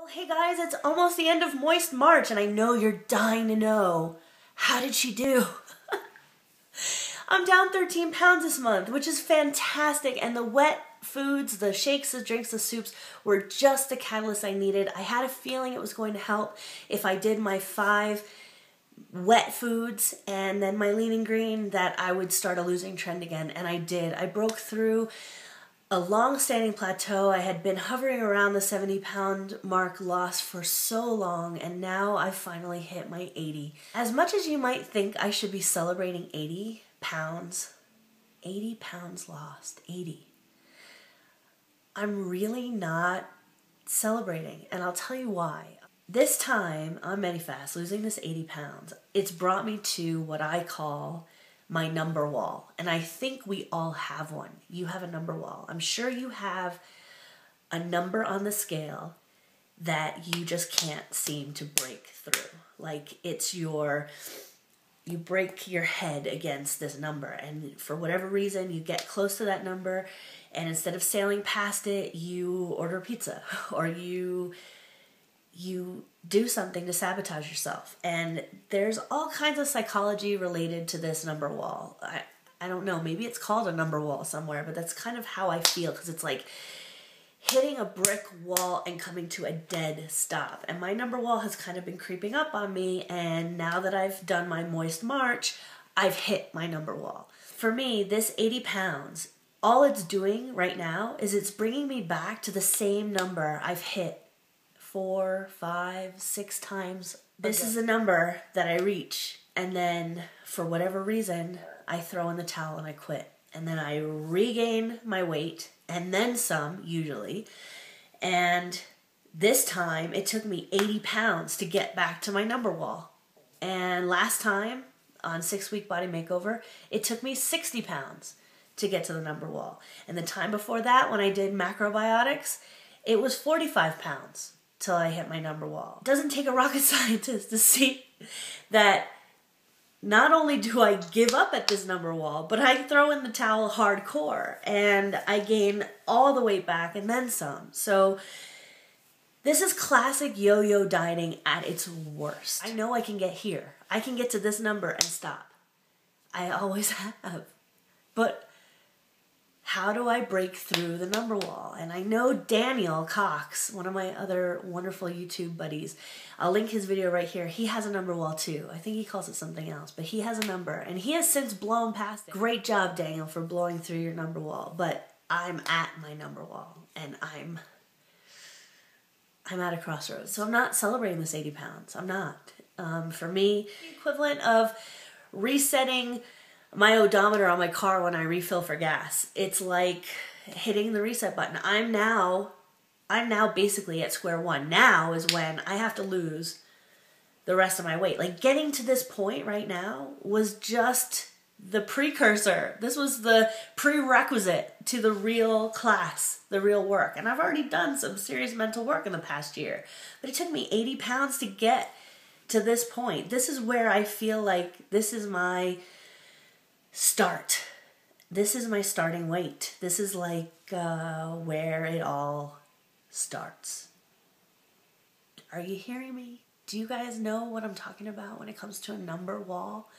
Well, hey guys, it's almost the end of Moist March, and I know you're dying to know, how did she do? I'm down 13 pounds this month, which is fantastic, and the wet foods, the shakes, the drinks, the soups were just the catalyst I needed. I had a feeling it was going to help if I did my 5 wet foods and then my lean and green, that I would start a losing trend again, and I did. I broke through a long-standing plateau. I had been hovering around the 70-pound mark lost for so long, and now I finally hit my 80. As much as you might think I should be celebrating 80 pounds lost, 80. I'm really not celebrating, and I'll tell you why. This time on Medifast, losing this 80 pounds, it's brought me to what I call my number wall. And I think we all have one. You have a number wall. I'm sure you have a number on the scale that you just can't seem to break through. Like it's you break your head against this number, and for whatever reason you get close to that number, and instead of sailing past it, you order pizza, or you do something to sabotage yourself. And there's all kinds of psychology related to this number wall. I don't know, maybe it's called a number wall somewhere, but that's kind of how I feel, because it's like hitting a brick wall and coming to a dead stop. And my number wall has kind of been creeping up on me, and now that I've done my Moist March, I've hit my number wall. For me, this 80 pounds, all it's doing right now is it's bringing me back to the same number I've hit 4, 5, 6 times. This is a number that I reach, and then for whatever reason, I throw in the towel and I quit. And then I regain my weight, and then some, usually. And this time, it took me 80 pounds to get back to my number wall. And last time, on 6-week body makeover, it took me 60 pounds to get to the number wall. And the time before that, when I did macrobiotics, it was 45 pounds till I hit my number wall. It doesn't take a rocket scientist to see that not only do I give up at this number wall, but I throw in the towel hardcore, and I gain all the weight back and then some. So this is classic yo-yo dieting at its worst. I know I can get here. I can get to this number and stop. I always have. But how do I break through the number wall? And I know Daniel Cox, one of my other wonderful YouTube buddies, I'll link his video right here. He has a number wall too. I think he calls it something else, but he has a number, and he has since blown past it. Great job, Daniel, for blowing through your number wall. But I'm at my number wall, and I'm at a crossroads. So I'm not celebrating this 80 pounds. I'm not. For me, the equivalent of resetting my odometer on my car when I refill for gas. It's like hitting the reset button. I'm now basically at square one. Now is when I have to lose the rest of my weight. Like, getting to this point right now was just the precursor. This was the prerequisite to the real class, the real work. And I've already done some serious mental work in the past year. But it took me 80 pounds to get to this point. This is where I feel like this is my start. This is my starting weight. This is like where it all starts. Are you hearing me? Do you guys know what I'm talking about when it comes to a number wall?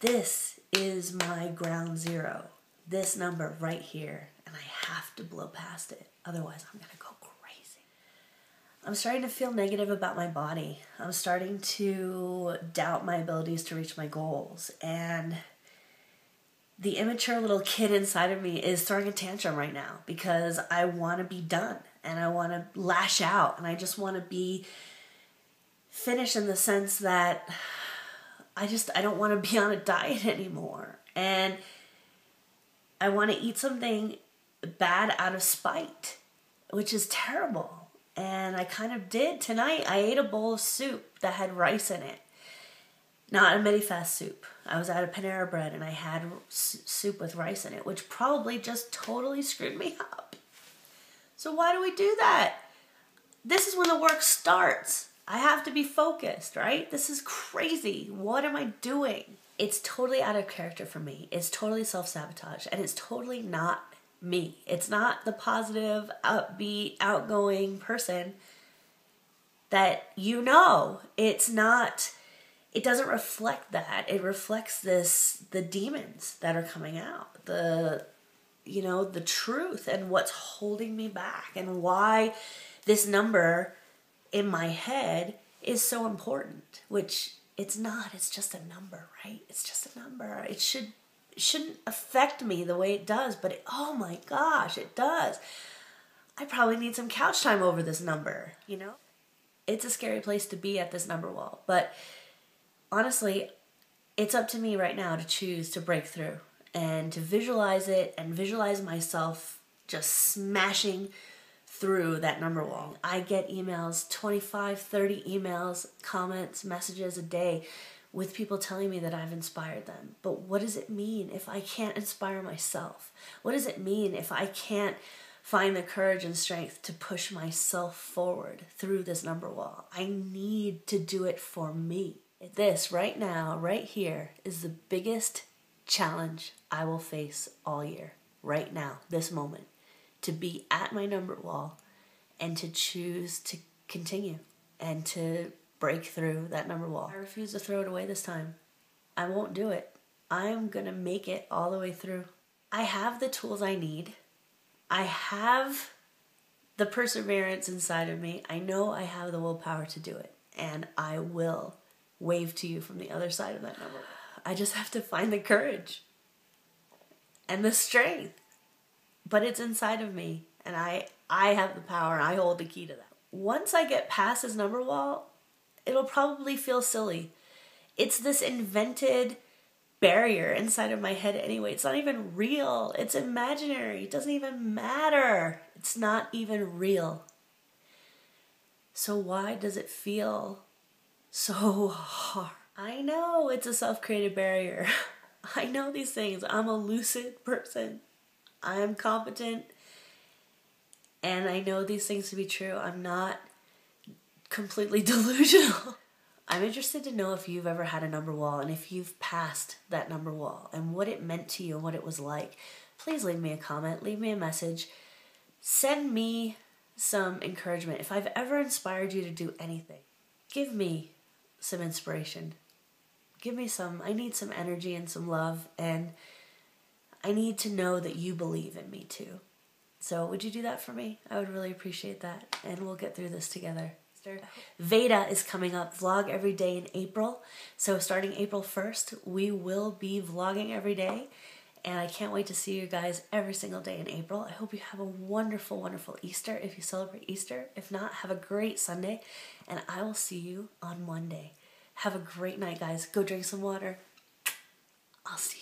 This is my ground zero. This number right here. And I have to blow past it. Otherwise, I'm going to go crazy. I'm starting to feel negative about my body. I'm starting to doubt my abilities to reach my goals. And the immature little kid inside of me is throwing a tantrum right now, because I want to be done, and I want to lash out, and I just want to be finished in the sense that I don't want to be on a diet anymore. And I want to eat something bad out of spite, which is terrible. And I kind of did tonight. I ate a bowl of soup that had rice in it. Not a Medifast soup. I was out of Panera Bread, and I had soup with rice in it, which probably just totally screwed me up. So why do we do that? This is when the work starts. I have to be focused, right? This is crazy. What am I doing? It's totally out of character for me. It's totally self-sabotage, and it's totally not me. It's not the positive, upbeat, outgoing person that it's not, it doesn't reflect that. It reflects the demons that are coming out, the truth and what's holding me back, and why this number in my head is so important, which it's not. It's just a number, right? It's just a number. It shouldn't affect me the way it does, but oh my gosh, it does. I probably need some couch time over this number, It's a scary place to be at this number wall, but honestly, it's up to me right now to choose to break through and to visualize it and visualize myself just smashing through that number wall. I get emails, 25, 30 emails, comments, messages a day with people telling me that I've inspired them. But what does it mean if I can't inspire myself? What does it mean if I can't find the courage and strength to push myself forward through this number wall? I need to do it for me. This right now, right here, is the biggest challenge I will face all year. Right now, this moment. To be at my number wall and to choose to continue and to break through that number wall. I refuse to throw it away this time. I won't do it. I'm going to make it all the way through. I have the tools I need. I have the perseverance inside of me. I know I have the willpower to do it. And I will wave to you from the other side of that number. I just have to find the courage and the strength. But it's inside of me, and I have the power, and I hold the key to that. Once I get past this number wall, it'll probably feel silly. It's this invented barrier inside of my head anyway. It's not even real. It's imaginary. It doesn't even matter. It's not even real. So why does it feel so hard? I know it's a self-created barrier. I know these things. I'm a lucid person. I'm competent, and I know these things to be true. I'm not completely delusional. I'm interested to know if you've ever had a number wall and if you've passed that number wall and what it meant to you and what it was like. Please leave me a comment, leave me a message, send me some encouragement. If I've ever inspired you to do anything, give me some inspiration. I need some energy and some love, and I need to know that you believe in me too. So would you do that for me? I would really appreciate that. And we'll get through this together. Veda is coming up, vlog every day in April. So starting April 1st, we will be vlogging every day. And I can't wait to see you guys every single day in April. I hope you have a wonderful, wonderful Easter if you celebrate Easter. If not, have a great Sunday. And I will see you on Monday. Have a great night, guys. Go drink some water. I'll see you.